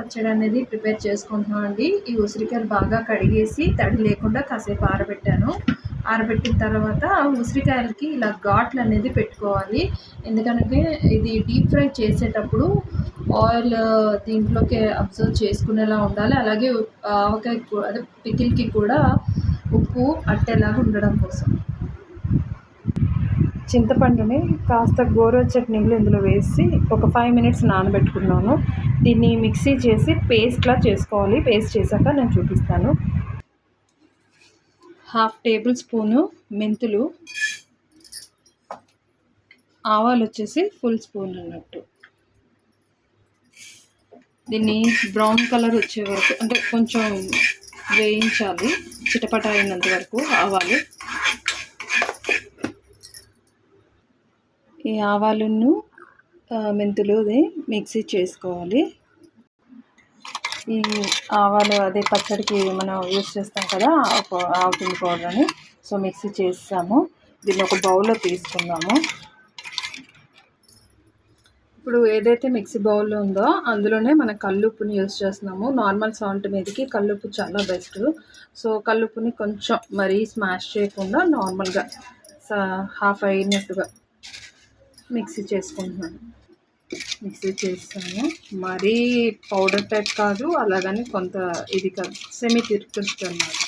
పచ్చడి అనేది ప్రిపేర్ చేసుకుంటున్నాం అండి. ఈ ఉసిరికాయలు బాగా కడిగేసి తడి లేకుండా కాసేపు ఆరబెట్టాను. ఆరబెట్టిన తర్వాత ఉసిరికాయలకి ఇలా ఘాట్లు అనేది పెట్టుకోవాలి. ఎందుకంటే ఇది డీప్ ఫ్రై చేసేటప్పుడు ఆయిల్ దీంట్లోకి అబ్జర్వ్ చేసుకునేలా ఉండాలి. అలాగే ఆవకాయ అదే పికిల్కి కూడా ఉప్పు అట్టేలాగా ఉండడం కోసం చింతపండుని కాస్త గోరువెచ్చటి నీళ్ళు ఇందులో వేసి ఒక 5 మినిట్స్ నానబెట్టుకున్నాను. దీన్ని మిక్సీ చేసి పేస్ట్లా చేసుకోవాలి. పేస్ట్ చేశాక నేను చూపిస్తాను. 1/2 టేబుల్ స్పూను మెంతులు, ఆవాలు వచ్చేసి ఫుల్ స్పూన్ అన్నట్టు. దీన్ని బ్రౌన్ కలర్ వచ్చే వరకు అంటే కొంచెం వేయించాలి, చిటపట అయినంత వరకు ఆవాలు. ఈ ఆవాలను మెంతులు మిక్సీ చేసుకోవాలి. ఈ ఆవాలు అదే పచ్చడికి మనం యూస్ చేస్తాం కదా ఆవపిండి పౌడర్ని, సో మిక్సీ చేసాము. దీన్ని ఒక బౌల్లో తీసుకుందాము. ఇప్పుడు ఏదైతే మిక్సీ బౌల్లో ఉందో అందులోనే మనం కల్లుప్పుని యూస్ చేస్తున్నాము. నార్మల్ సాల్ట్ మీదకి కల్లుప్పు చాలా బెస్ట్. సో కల్లుప్పుని కొంచెం మరీ స్మాష్ చేయకుండా నార్మల్గా హాఫ్ అయినట్టుగా మిక్సీ చేసుకుంటున్నాను. మిక్సీ చేస్తాను, మరీ పౌడర్ టైప్ కాదు, అలాగని కొంత ఇది కాదు, సెమీ తిరుగుతుంది అన్నమాట.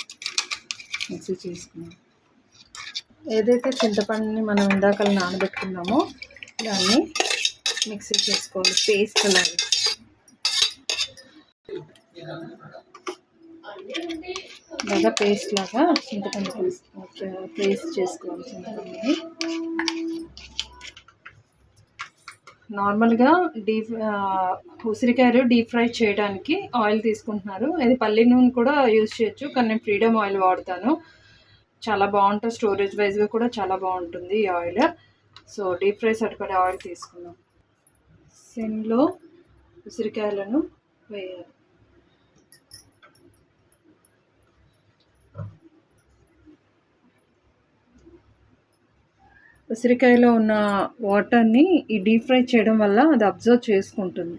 మిక్సీ చేసుకున్నాను. ఏదైతే చింతపండుని మనం ఇందాక నానబెట్టుకున్నామో దాన్ని మిక్సీ చేసుకోవాలి పేస్ట్ లాగా. బాగా పేస్ట్ లాగా చింతపండు పేస్ట్ చేసుకోవాలి. చింతపండుని నార్మల్గా ఉసిరికాయలు డీప్ ఫ్రై చేయడానికి ఆయిల్ తీసుకుంటున్నారు. ఇది పల్లి నూనె కూడా యూజ్ చేయొచ్చు, కానీ నేను ఫ్రీడమ్ ఆయిల్ వాడతాను. చాలా బాగుంటుంది, స్టోరేజ్ వైజ్గా కూడా చాలా బాగుంటుంది ఈ ఆయిల్. సో డీప్ ఫ్రై సరిపడే ఆయిల్ తీసుకున్నాం. సిమ్లో ఉసిరికాయలను వేయాలి. ఉసిరికాయలో ఉన్న వాటర్ని ఈ డీప్ ఫ్రై చేయడం వల్ల అది అబ్జర్వ్ చేసుకుంటుంది.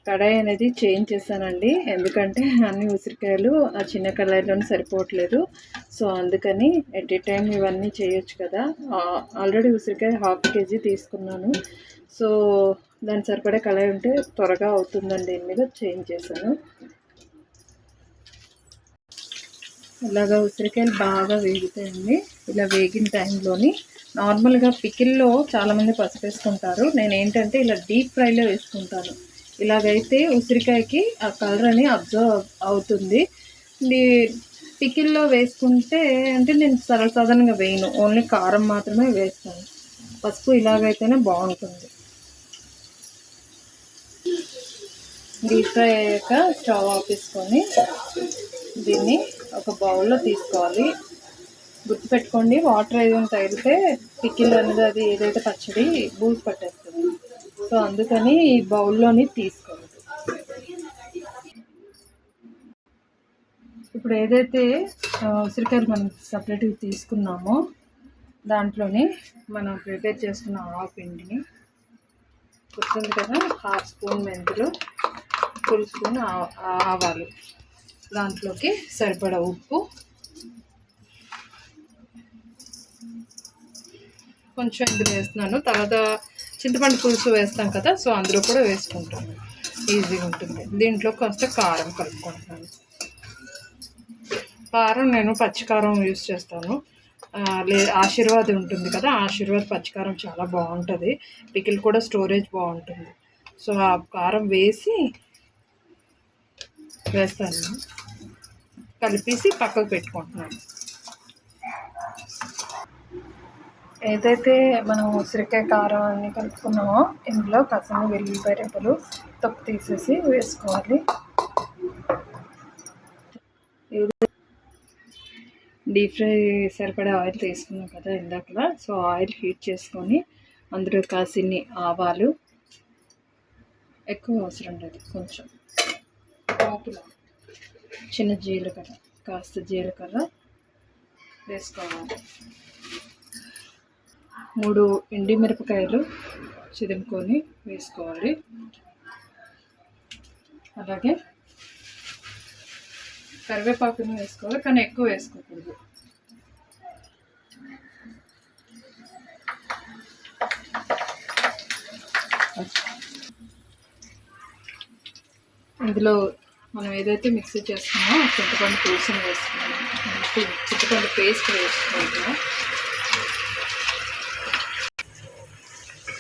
కడాయి అనేది చేంజ్ చేశానండి, ఎందుకంటే అన్ని ఉసిరికాయలు ఆ చిన్న కడాయిలోనే సరిపోవట్లేదు. సో అందుకని ఎట్ ఏ టైం ఇవన్నీ చేయొచ్చు కదా. ఆల్రెడీ ఉసిరికాయ 1/2 kg తీసుకున్నాను. సో దాని సరిపడే కడాయి ఉంటే త్వరగా అవుతుందని దీని మీద చేంజ్ చేశాను. ఇలాగా ఉసిరికాయలు బాగా వేగుతాయండి. ఇలా వేగిన టైంలోని నార్మల్గా పికిల్లో చాలామంది పసుపు వేసుకుంటారు. నేను ఏంటంటే ఇలా డీప్ ఫ్రైలో వేసుకుంటాను. ఇలాగైతే ఉసిరికాయకి ఆ కలర్ అని అబ్జర్వ్ అవుతుంది. పికిల్లో వేసుకుంటే అంటే నేను సాధారణంగా వేయను, ఓన్లీ కారం మాత్రమే వేస్తాను. పసుపు ఇలాగైతేనే బాగుంటుంది. డీప్ ఫ్రై అయ్యాక స్టవ్ ఆపేసుకొని దీన్ని ఒక బౌల్లో తీసుకోవాలి. గుర్తుపెట్టుకోండి, వాటర్ ఏదైనా తగిలితే పికిల్ అనేది అది ఏదైతే పచ్చడి బూజు పట్టేస్తుంది. సో అందుకని ఈ బౌల్లోని తీసుకోవాలి. ఇప్పుడు ఏదైతే ఉసిరికాయలు మనం సపరేట్గా తీసుకున్నామో దాంట్లోని మనం ప్రిపేర్ చేసుకున్న ఆవపిండిని, గుర్తుంది కదా, 1/2 స్పూన్ మెంతులు, ఫుల్ స్పూన్ ఆవాలు, దాంట్లోకి సరిపడా ఉప్పు, కొంచెం ఇందులో వేస్తున్నాను. తర్వాత చింతపండు పులుసు వేస్తాం కదా, సో అందులో కూడా వేసుకుంటాను, ఈజీగా ఉంటుంది. దీంట్లో కాస్త కారం కలుపుకుంటున్నాను. కారం నేను పచ్చికారం యూస్ చేస్తాను. ఆశీర్వాద్ ఉంటుంది కదా, ఆశీర్వాద్ పచ్చికారం చాలా బాగుంటుంది. పికిల్ కూడా స్టోరేజ్ బాగుంటుంది. సో ఆ కారం వేస్తాను, కలిపేసి పక్కకు పెట్టుకుంటున్నాను. ఏదైతే మనం ఉసిరికాయ కారం అన్నీ కలుపుకున్నామో ఇందులో కాసిన వెల్లుల్లిపాయ రెబ్బలు తొక్కు తీసేసి వేసుకోవాలి. డీప్ ఫ్రై సరిపడే ఆయిల్ తీసుకున్నాం కదా ఇందాకలా, సో ఆయిల్ హీట్ చేసుకొని అందులో కాసిన్ని ఆవాలు, ఎక్కువ అవసరం లేదు, కొంచెం చిన్న జీలకర్ర, కాస్త జీలకర్ర వేసుకోవాలి. 3 ఎండుమిరపకాయలు చిదుముకొని వేసుకోవాలి. అలాగే కరివేపాకుని వేసుకోవాలి, కానీ ఎక్కువ వేసుకోకూడదు. ఇందులో మనం ఏదైతే మిక్సీ చేస్తున్నామో చింతపండు పులుసుని వేసుకున్నాము, చింతపండు పేస్ట్ వేసుకుంటున్నాం.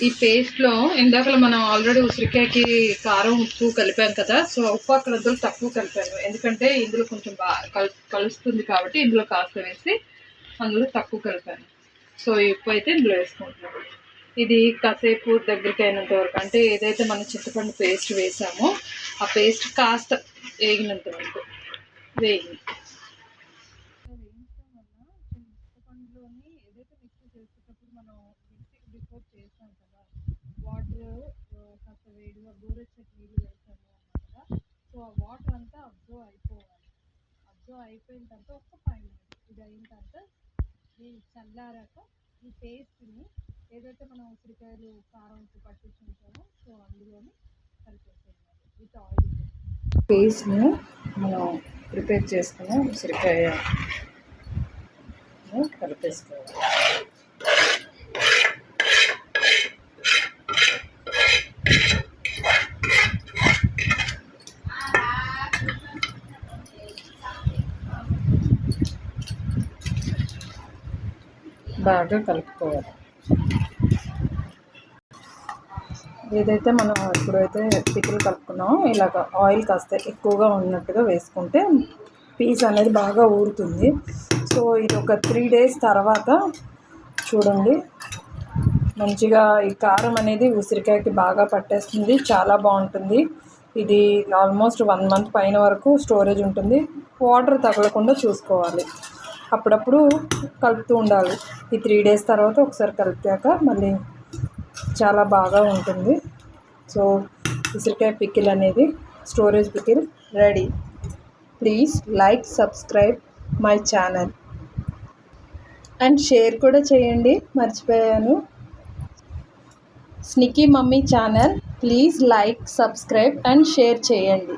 ఈ పేస్ట్లో ఇందాకలో మనం ఆల్రెడీ ఉసిరికాయకి కారం ఉప్పు కలిపాం కదా, సో ఉప్పు అక్కడ అందులో తక్కువ కలిపాను, ఎందుకంటే ఇందులో కొంచెం బాగా కలుస్తుంది కాబట్టి ఇందులో కాస్త వేసి అందులో తక్కువ కలిపాను. సో ఈ ఉప్పు అయితే ఇందులో వేసుకుంటున్నాను. ఇది కాసేపు దగ్గరికి అయినంత వరకు, అంటే ఏదైతే మనం చింతపండు పేస్ట్ వేసామో ఆ పేస్ట్ కాస్త వేగినంత వరకు వేగి చింతపండులోని ఏదైతే మిక్సీ చేసేటప్పుడు మనం మిక్సీకి బిఫోర్ చేసాం కదా, వాటర్ కాస్త వేడిగా గోరెచ్చటి నీళ్ళు వేసాము అన్నాం కదా, సో ఆ వాటర్ అంతా అబ్జర్వ్ అయిపోవాలి. అబ్జర్వ్ అయిపోయిన తర్వాత ఒక్క 5 minutes ఇది అయిన తర్వాత దీన్ని చల్లారాక ఈ పేస్ట్ని ఏదైతే మనం ఉసిరికాయలు కారం ఉప్పు పట్టించి ఉంటామో సో అందులోని కలిపేసేయాలి విత్ ఆయిల్. పేస్ట్ని మనం ప్రిపేర్ చేసుకున్న ఉసిరికాయ కలిపేసుకోవాలి. బాగా కలుపుకోవాలి. ఏదైతే మనం ఇప్పుడైతే పికిల్ కలుపుకున్నామో ఇలాగ ఆయిల్ కాస్త ఎక్కువగా ఉన్నట్టుగా వేసుకుంటే పీస్ అనేది బాగా ఊరుతుంది. సో ఇది ఒక 3 days తర్వాత చూడండి మంచిగా ఈ కారం అనేది ఉసిరికాయకి బాగా పట్టేస్తుంది, చాలా బాగుంటుంది. ఇది ఆల్మోస్ట్ 1 month పైన వరకు స్టోరేజ్ ఉంటుంది. వాటర్ తగలకుండా చూసుకోవాలి, అప్పుడప్పుడు కలుపుతూ ఉండాలి. ఈ 3 days తర్వాత ఒకసారి కలిపాక మళ్ళీ చాలా బాగా ఉంటుంది. సో ఉసిరికాయ పికిల్ అనేది storage pickle ready. Please like, subscribe my channel and share కూడా చేయండి, మర్చిపోయాను. Sneaky Mummy channel please like, subscribe and share చేయండి.